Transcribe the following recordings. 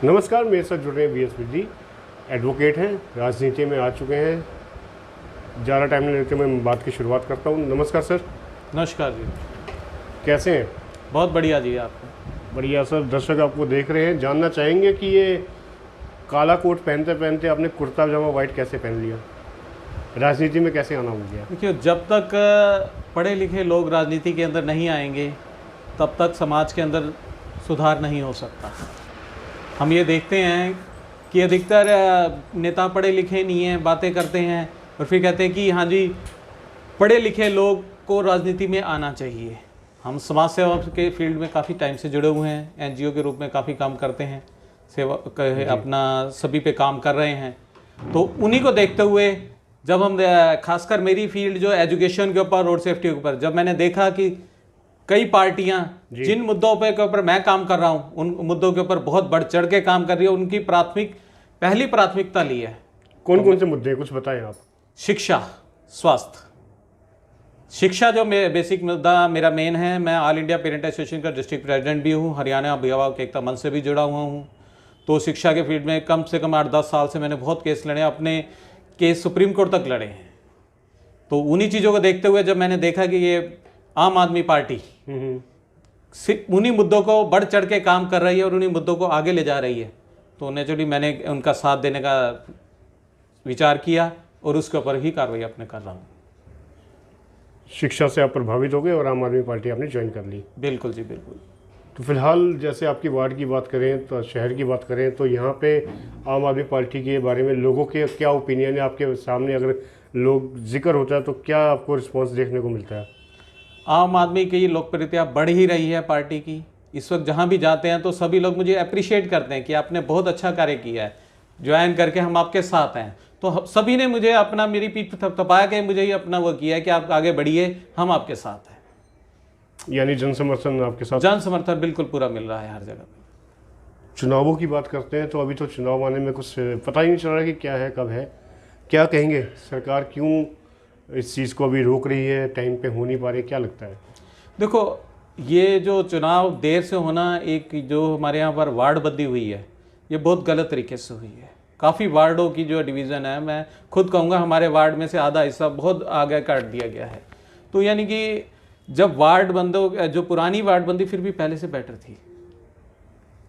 नमस्कार, मेरे साथ जुड़ रहे हैं BS विद्दी, एडवोकेट हैं, राजनीति में आ चुके हैं। ज़्यादा टाइम नहीं लेते मैं बात की शुरुआत करता हूँ। नमस्कार सर। नमस्कार जी। कैसे हैं? बहुत बढ़िया जी। आपको बढ़िया सर। दर्शक आपको देख रहे हैं, जानना चाहेंगे कि ये काला कोट पहनते पहनते आपने कुर्ता पजामा वाइट कैसे पहन लिया, राजनीति में कैसे आना हो गया? देखिए, जब तक पढ़े लिखे लोग राजनीति के अंदर नहीं आएंगे तब तक समाज के अंदर सुधार नहीं हो सकता। हम ये देखते हैं कि अधिकतर नेता पढ़े लिखे नहीं हैं, बातें करते हैं और फिर कहते हैं कि हाँ जी, पढ़े लिखे लोग को राजनीति में आना चाहिए। हम समाज सेवा के फील्ड में काफ़ी टाइम से जुड़े हुए हैं, NGO के रूप में काफ़ी काम करते हैं, सेवा अपना सभी पे काम कर रहे हैं। तो उन्हीं को देखते हुए जब हम खासकर मेरी फील्ड जो एजुकेशन के ऊपर, रोड सेफ्टी के ऊपर, जब मैंने देखा कि कई पार्टियां जिन मुद्दों पे के ऊपर मैं काम कर रहा हूं उन मुद्दों के ऊपर बहुत बढ़ चढ़ के काम कर रही है, उनकी पहली प्राथमिकता ली है। कौन कौन से मुद्दे हैं, कुछ बताएं आप। शिक्षा, स्वास्थ्य। शिक्षा जो बेसिक मुद्दा मेरा मेन है। मैं ऑल इंडिया पेरेंट एसोसिएशन का डिस्ट्रिक्ट प्रेसिडेंट भी हूँ, हरियाणा अभिभावक एकता मंच से भी जुड़ा हुआ हूँ। तो शिक्षा के फील्ड में कम से कम 8-10 साल से मैंने बहुत केस लड़े, अपने केस सुप्रीम कोर्ट तक लड़े हैं। तो उन्हीं चीज़ों को देखते हुए जब मैंने देखा कि ये आम आदमी पार्टी सिर्फ उन्हीं मुद्दों को बढ़ चढ़ के काम कर रही है और उन्हीं मुद्दों को आगे ले जा रही है, तो नेचुरली मैंने उनका साथ देने का विचार किया और उसके ऊपर ही कार्रवाई अपने कर रहा हूँ। शिक्षा से आप प्रभावित हो गए और आम आदमी पार्टी आपने ज्वाइन कर ली? बिल्कुल जी, बिल्कुल। तो फिलहाल जैसे आपकी वार्ड की बात करें तो शहर की बात करें तो यहाँ पे आम आदमी पार्टी के बारे में लोगों के क्या ओपिनियन है आपके सामने? अगर लोग जिक्र होता है तो क्या आपको रिस्पांस देखने को मिलता है? आम आदमी की लोकप्रियता बढ़ ही रही है पार्टी की। इस वक्त जहाँ भी जाते हैं तो सभी लोग मुझे अप्रिशिएट करते हैं कि आपने बहुत अच्छा कार्य किया है, ज्वाइन करके हम आपके साथ हैं। तो सभी ने मुझे अपना, मेरी पीठ थपथपाया के मुझे ही अपना वो किया है कि आप आगे बढ़िए, हम आपके साथ हैं। यानी जन समर्थन आपके साथ? जन समर्थन बिल्कुल पूरा मिल रहा है हर जगह पे। चुनावों की बात करते हैं तो अभी तो चुनाव आने में कुछ पता ही नहीं चल रहा कि क्या है, कब है। क्या कहेंगे, सरकार क्यों इस चीज़ को अभी रोक रही है, टाइम पे हो नहीं पा रही, क्या लगता है? देखो, ये जो चुनाव देर से होना, एक जो हमारे यहाँ पर वार्ड बंदी हुई है, ये बहुत गलत तरीके से हुई है। काफ़ी वार्डों की जो डिवीज़न है, मैं खुद कहूँगा हमारे वार्ड में से आधा हिस्सा बहुत आगे काट दिया गया है। तो यानी कि जब वार्ड बंदो, जो पुरानी वार्ड बंदी फिर भी पहले से बेटर थी।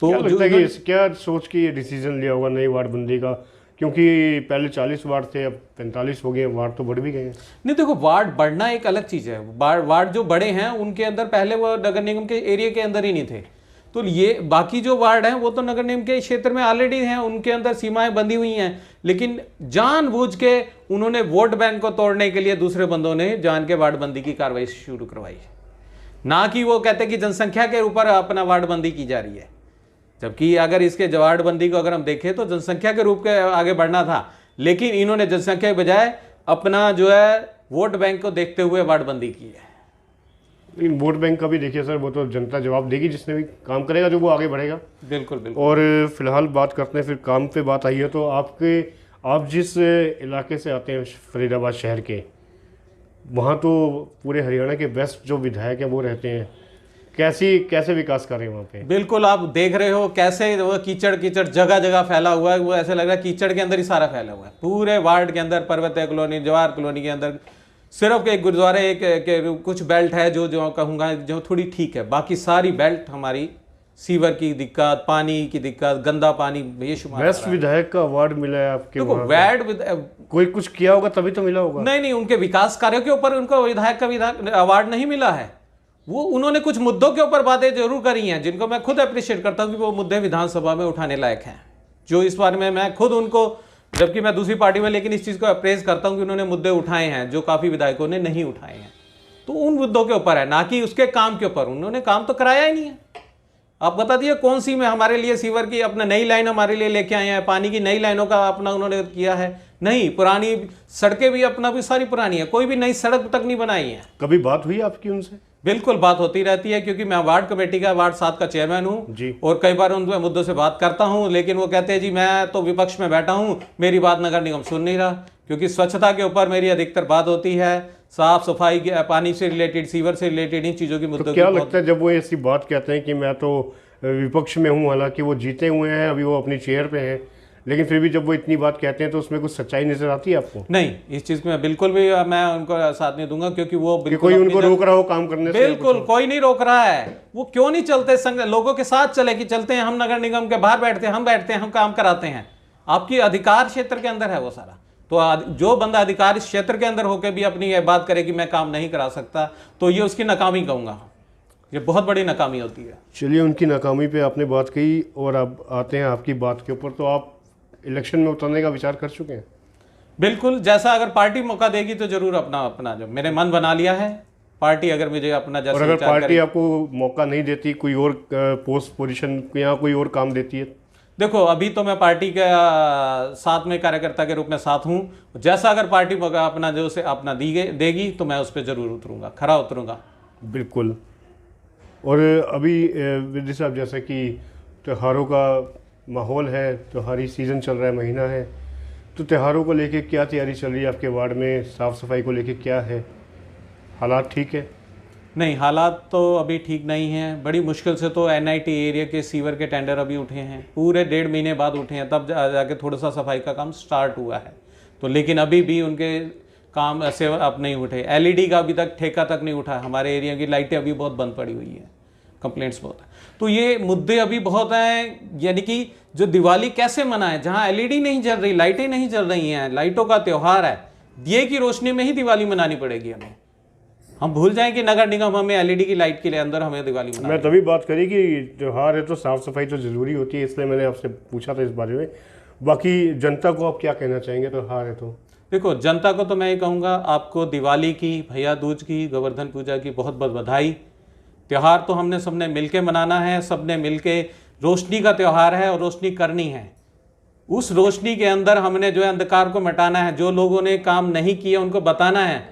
तो क्या लगता है कि क्या सोच के ये डिसीजन लिया होगा नई वार्ड बंदी का? क्योंकि पहले 40 वार्ड थे, अब 45 हो गए, वार्ड तो बढ़ भी गए हैं। नहीं, देखो, वार्ड बढ़ना एक अलग चीज़ है। वार्ड जो बड़े हैं उनके अंदर पहले वो नगर निगम के एरिया के अंदर ही नहीं थे। तो ये बाकी जो वार्ड हैं वो तो नगर निगम के क्षेत्र में ऑलरेडी हैं, उनके अंदर सीमाएं बंधी हुई हैं। लेकिन जानबूझ के उन्होंने वोट बैंक को तोड़ने के लिए दूसरे बंदों ने जान के वार्ड बंदी की कार्रवाई शुरू करवाई, ना कि वो कहते कि जनसंख्या के ऊपर अपना वार्ड बंदी की जा रही है। जबकि अगर इसके वार्ड बंदी को अगर हम देखें तो जनसंख्या के रूप के आगे बढ़ना था, लेकिन इन्होंने जनसंख्या के बजाय अपना जो है वोट बैंक को देखते हुए वार्ड बंदी की है। लेकिन वोट बैंक का भी देखिए सर, वो तो जनता जवाब देगी, जिसने भी काम करेगा जो वो आगे बढ़ेगा। बिल्कुल बिल्कुल। और फिलहाल बात करते हैं, फिर काम पे बात आई है तो आप जिस इलाके से आते हैं फरीदाबाद शहर के, वहाँ तो पूरे हरियाणा के बेस्ट जो विधायक हैं वो रहते हैं। कैसे विकास कर रहे हैं वहाँ पे? बिल्कुल, आप देख रहे हो कैसे वो कीचड़ जगह जगह फैला हुआ है। वो ऐसा लग रहा है कीचड़ के अंदर ही सारा फैला हुआ है पूरे वार्ड के अंदर। पर्वतीय कॉलोनी, जवाहर कॉलोनी के अंदर सिर्फ एक गुरुद्वारे कुछ बेल्ट है जो कहूँगा जो थोड़ी ठीक है, बाकी सारी बेल्ट हमारी सीवर की दिक्कत, पानी की दिक्कत, गंदा पानी बेशुमार। बेस्ट विधायक का अवार्ड मिला है आपके? देखो, कोई कुछ किया होगा तभी तो मिला होगा। नहीं, उनके विकास कार्यों के ऊपर उनको विधायक का अवार्ड नहीं मिला है। वो उन्होंने कुछ मुद्दों के ऊपर बातें जरूर करी हैं जिनको मैं खुद अप्रिशिएट करता हूं कि वो मुद्दे विधानसभा में उठाने लायक हैं। जो इस बारे में मैं खुद उनको, जबकि मैं दूसरी पार्टी में, लेकिन इस चीज़ को अप्रेज करता हूं कि उन्होंने मुद्दे उठाए हैं जो काफ़ी विधायकों ने नहीं उठाए हैं। तो उन मुद्दों के ऊपर है, ना कि उसके काम के ऊपर। उन्होंने काम तो कराया ही नहीं है। आप बता दिए कौन सी में हमारे लिए सीवर की अपना नई लाइन हमारे लिए लेके आए हैं, पानी की नई लाइनों का अपना उन्होंने किया है? नहीं, पुरानी सड़कें भी अपना भी सारी पुरानी है, कोई भी नई सड़क तक नहीं बनाई है। कभी बात हुई आपकी उनसे? बिल्कुल, बात होती रहती है, क्योंकि मैं वार्ड कमेटी का, वार्ड 7 का चेयरमैन हूं और कई बार उन मुद्दों से बात करता हूं, लेकिन वो कहते हैं जी मैं तो विपक्ष में बैठा हूं, मेरी बात नगर निगम सुन नहीं रहा। क्योंकि स्वच्छता के ऊपर मेरी अधिकतर बात होती है, साफ सफाई के, पानी से रिलेटेड, सीवर से रिलेटेड, इन चीज़ों की मुद्दों तो क्या लगता है जब वो ऐसी बात कहते हैं कि मैं तो विपक्ष में हूँ, हालांकि वो जीते हुए हैं, अभी वो अपनी चेयर पे हैं, लेकिन फिर भी जब वो इतनी बात कहते हैं तो उसमें कुछ सच्चाई नज़र आती है आपको? नहीं, इस चीज़ में बिल्कुल भी मैं उनको साथ नहीं दूंगा, क्योंकि वो कि बिल्कुल कोई उनको रोक रहा हो काम करने से? बिल्कुल कोई नहीं रोक रहा है। वो क्यों नहीं चलते संग लोगों के साथ चले कि चलते हैं, हम नगर निगम के बाहर बैठते हैं, हम बैठते हैं, हम काम कराते हैं। आपकी अधिकार क्षेत्र के अंदर है वो सारा। तो जो बंदा अधिकार क्षेत्र के अंदर होकर भी अपनी ये बात करे कि मैं काम नहीं करा सकता, तो ये उसकी नाकामी कहूँगा, ये बहुत बड़ी नाकामी होती है। चलिए, उनकी नाकामी पे आपने बात कही और अब आते हैं आपकी बात के ऊपर। तो आप इलेक्शन में उतरने का विचार कर चुके हैं? बिल्कुल, जैसा अगर पार्टी मौका देगी तो जरूर अपना जो मैंने मन बना लिया है, पार्टी अगर मुझे अपना जैसा और अगर विचार पार्टी करे, आपको मौका नहीं देती, कोई और पोस्ट पोजीशन या कोई और काम देती है? देखो अभी तो मैं पार्टी के साथ में कार्यकर्ता के रूप में साथ हूँ। जैसा अगर पार्टी मौका अपना जो से अपना देगी तो मैं उस पर जरूर उतरूंगा, खरा उतरूंगा। बिल्कुल। और अभी विधि साहब, जैसा कि त्योहारों का माहौल है, त्योहारी सीज़न चल रहा है, महीना है, तो त्योहारों को लेके क्या तैयारी चल रही है आपके वार्ड में? साफ़ सफाई को लेके क्या है, हालात ठीक है? नहीं, हालात तो अभी ठीक नहीं हैं। बड़ी मुश्किल से तो NIT एरिया के सीवर के टेंडर अभी उठे हैं, पूरे 1.5 महीने बाद उठे हैं, तब जाके थोड़ा सा सफाई का काम स्टार्ट हुआ है। तो लेकिन अभी भी उनके काम ऐसे अब नहीं उठे। LED का अभी तक ठेका तक नहीं उठा। हमारे एरिया की लाइटें अभी बहुत बंद पड़ी हुई हैं, कंप्लेंट्स बहुत है। तो ये मुद्दे अभी बहुत हैं। यानी कि जो दिवाली कैसे मनाएं, जहां LED नहीं जल रही, लाइटें नहीं जल रही हैं, लाइटों का त्यौहार है, दिए की रोशनी में ही दिवाली मनानी पड़ेगी हमें। हम भूल जाएं कि नगर निगम हमें LED की लाइट के लिए अंदर हमें दिवाली मनानी। मैं तभी बात करी कि त्यौहार है तो साफ़ सफाई तो ज़रूरी होती है, इसलिए मैंने आपसे पूछा था इस बारे में। बाकी जनता को आप क्या कहना चाहेंगे त्यौहार है तो? देखो, जनता को तो मैं ये कहूँगा, आपको दिवाली की, भैया दूज की, गोवर्धन पूजा की बहुत बहुत बधाई। त्यौहार तो हमने सबने मिलके मनाना है, सबने मिलके, रोशनी का त्यौहार है और रोशनी करनी है। उस रोशनी के अंदर हमने जो है अंधकार को मिटाना है। जो लोगों ने काम नहीं किया उनको बताना है,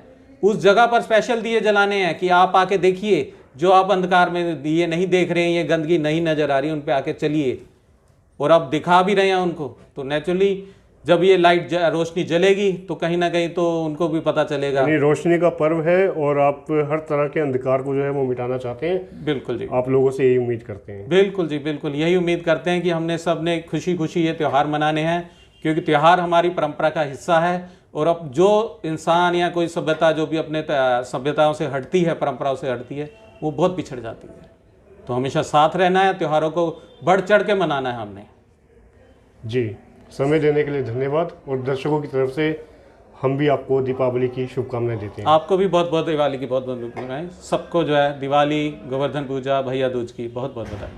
उस जगह पर स्पेशल दिए जलाने हैं कि आप आके देखिए, जो आप अंधकार में दिए नहीं देख रहे हैं, ये गंदगी नहीं नजर आ रही, उन पे आके चलिए। और अब दिखा भी रहे हैं उनको, तो नेचुरली जब ये लाइट रोशनी जलेगी तो कहीं ना कहीं तो उनको भी पता चलेगा। यानी रोशनी का पर्व है और आप हर तरह के अंधकार को जो है वो मिटाना चाहते हैं। बिल्कुल जी, आप लोगों से यही उम्मीद करते हैं? बिल्कुल जी, बिल्कुल यही उम्मीद करते हैं कि हमने सब ने खुशी खुशी ये त्यौहार मनाने हैं, क्योंकि त्यौहार हमारी परंपरा का हिस्सा है। और अब जो इंसान या कोई सभ्यता जो भी अपने सभ्यताओं से हटती है, परंपराओं से हटती है, वो बहुत पिछड़ जाती है। तो हमेशा साथ रहना है, त्योहारों को बढ़ चढ़ के मनाना है हमने। जी, समय देने के लिए धन्यवाद। और दर्शकों की तरफ से हम भी आपको दीपावली की शुभकामनाएं देते हैं। आपको भी बहुत बहुत दिवाली की बहुत बहुत शुभकामनाएं। सबको जो है दिवाली, गोवर्धन पूजा, भैया दूज की बहुत बहुत बधाई।